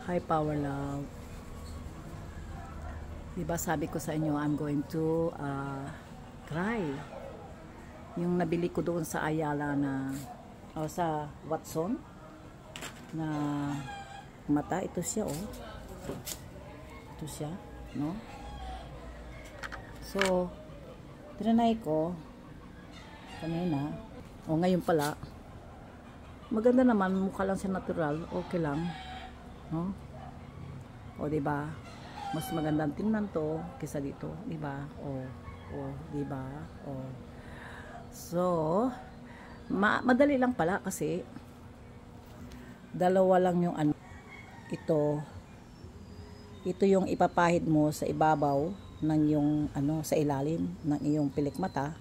Hi Power Love. Diba sabi ko sa inyo, I'm going to try yung nabili ko doon sa Ayala na sa Watson na mata. Ito siya, oh. Ito siya, no? So tinanay ko kanina. O ngayon pala, maganda naman, mukha lang siya natural, okay lang, no? O diba, mas magandang tingnan to kaysa dito, diba? O diba? O so madali lang pala kasi dalawa lang yung ano, ito yung ipapahid mo sa ibabaw ng yung ano, sa ilalim ng iyong pilik mata.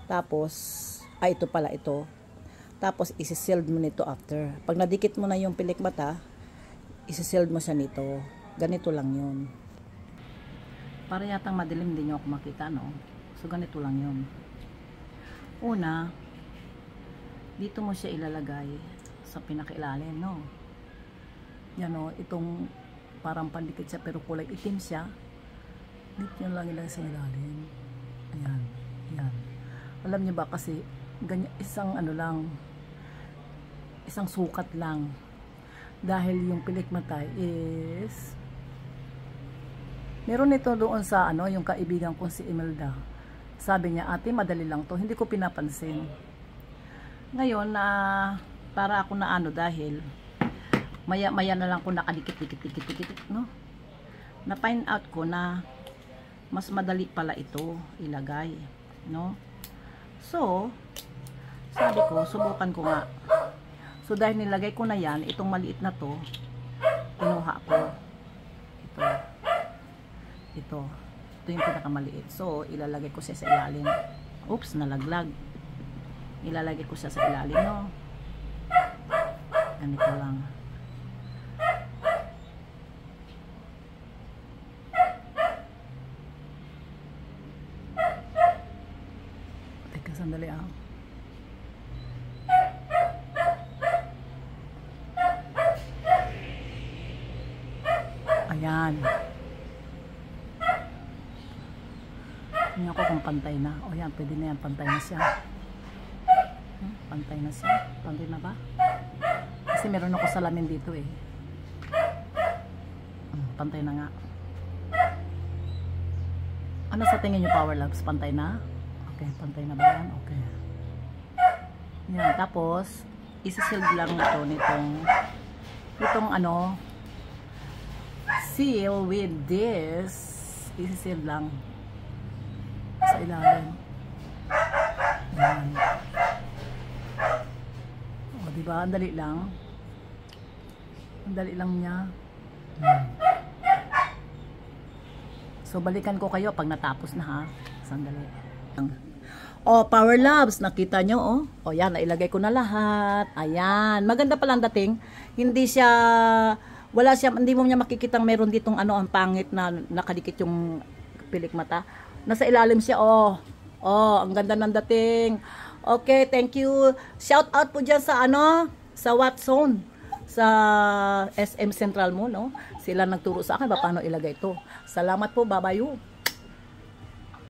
Tapos ito pala ito. Tapos isi-sealed mo nito after. Pag nadikit mo na yung pilik mata, isi-sealed mo siya nito. Ganito lang yun. Para yatang madilim, hindi nyo ako makita, no? So ganito lang yun. Una, dito mo siya ilalagay sa pinakailalim, no? Yan, no? Itong parang pandikit siya pero kulay itim siya. Dito nyo lang ilagay sa ilalim. Ayan. Ayan. Alam nyo ba kasi ganyan, isang ano lang, isang sukat lang, dahil yung pilik mata is meron ito doon sa ano, yung kaibigan ko si Imelda. Sabi niya, ate madali lang to, hindi ko pinapansin. Ngayon na para ako na ano, dahil maya na lang ko nakadikit-dikit, no? Na find out ko na mas madali pala ito ilagay, no? So, sabi ko, subukan ko nga. So, dahil nilagay ko na yan, itong maliit na to, kinuha ko. Ito yung pinakamaliit. So, ilalagay ko siya sa ilalim. Oops, nalaglag. Ilalagay ko siya sa ilalim, no? Ganito lang. Sandali ah. Ayan. Tingnan ko kung pantay na. O yan, pwede na yan. Pantay na siya. Pantay na siya. Pantay na ba? Kasi meron ako salamin dito eh. Pantay na nga. Ano sa tingin nyo, Power Loves? Pantay na? Okay, pantay na ba yan? Okay. Yan, tapos isi-sealed lang ito nitong ano, seal with this. Isi-sealed lang sa ilalim. Yan. O, diba? Ang dali lang. Ang dali lang niya. So, balikan ko kayo pag natapos na, ha? Sandali. Oh, Power Loves, nakita nyo, oh. Oh, yan, nailagay ko na lahat. Ayan, maganda pala ang dating. Hindi siya, hindi mo niya makikitang meron ditong ano, ang pangit na nakadikit yung pilik mata. Nasa ilalim siya, oh. Oh, ang ganda ng dating. Okay, thank you. Shout out po dyan sa ano, sa Watson, sa SM Central Mall, no? Sila nagturo sa akin paano ilagay ito. Salamat po, babayu.